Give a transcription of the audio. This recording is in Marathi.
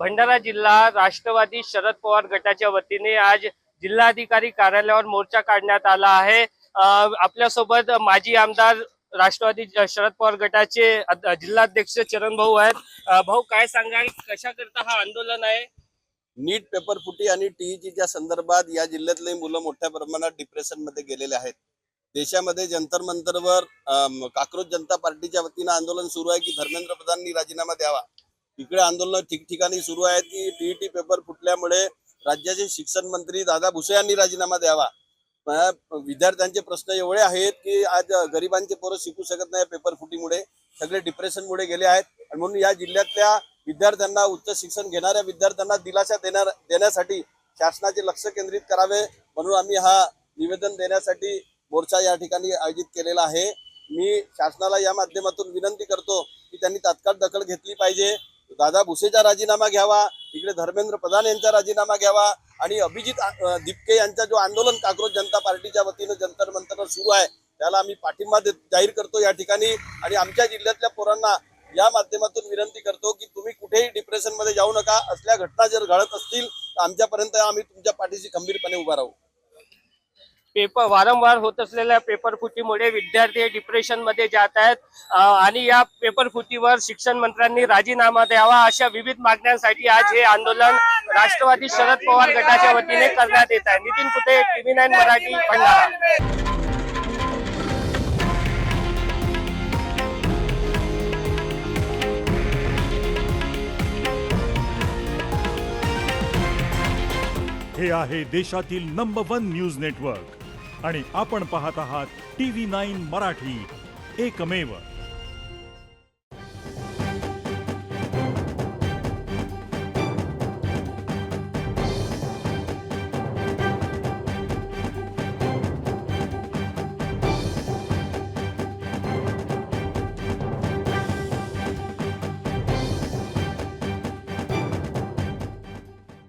भंडारा जिल्हा राष्ट्रवादी शरद पवार गटाच्या वतीने आज जिल्हाधिकारी कार्यालयावर मोर्चा काढण्यात आला आहे। आपल्यासोबत माजी आमदार राष्ट्रवादी शरद पवार गटाचे जिल्हाध्यक्ष चरण भाऊ आहेत। भाऊ, काय सांगाल, कशा करता हा आंदोलन आहे? नीट पेपर फुटी आणि टीईटीच्या संदर्भात या जिल्ह्यातले मुलं मोठ्या प्रमाणात डिप्रेशन मध्ये गेलेले आहेत। देशामध्ये जंतर मंतरवर काक्रोश जनता पार्टीच्या वतीने आंदोलन सुरू आहे की धर्मेंद्र प्रधानांनी राजीनामा द्यावा। इकडे आंदोलन ठिकठिकाणी सुरू आहेत की टीईटी पेपर फुटल्यामुळे राज्याचे शिक्षण मंत्री दादा भुसे यांनी राजीनामा द्यावा। विद्यार्थ्यांचे प्रश्न एवढे आहेत की आज गरिबांचे पोरं शिकू शकत नाही पेपर फुटीमुळे, सगळे डिप्रेशन मुळे गेले आहेत। आणि म्हणून या जिल्ह्यातल्या विद्यार्थ्यांना, उच्च शिक्षण घेणाऱ्या विद्यार्थ्यांना दिलासा देण्यासाठी शासनाचे लक्ष केंद्रित करावे म्हणून आम्ही हा निवेदन देण्यासाठी मोर्चा या ठिकाणी आयोजित केलेला आहे। मी शासनाला या माध्यमातून विनंती करतो की त्यांनी तात्काळ दखल घेतली पाहिजे, दादा भुसेचा राजीनामा घ्यावा, इकडे धर्मेंद्र प्रधान यांचा राजीनामा घ्यावा आणि अभिजित दिपके यांचा जो आंदोलन काक्रोश जनता पार्टीच्या वतीने जंतर मंतर सुरू आहे त्याला आम्ही पाठिंबा जाहीर करतो या ठिकाणी। आणि आमच्या जिल्ह्यातल्या पोरांना या माध्यमातून विनंती करतो की तुम्ही कुठेही डिप्रेशन मध्ये जाऊ नका। असल्या घटना जर घडत असतील तर आमच्यापर्यंत आम्ही तुमच्या पाठीशी खंबीरपणे उभा राहू। वारंवार होत असलेल्या पेपर फुटीमुळे विद्यार्थी डिप्रेशन मध्ये जात आहेत आणि या पेपर फुटीवर शिक्षण मंत्र्यांनी राजीनामा द्यावा अशा विविध मागण्यांसाठी आज हे आंदोलन राष्ट्रवादी शरद पवार गटाच्या वतीने करण्यात येत आहे। नितीन कुटे, TV9 मराठी, भंडारा। हे आहे देशातील नंबर 1 न्यूज नेटवर्क आणि आपण पाहत आहात TV9 मराठी, एकमेव।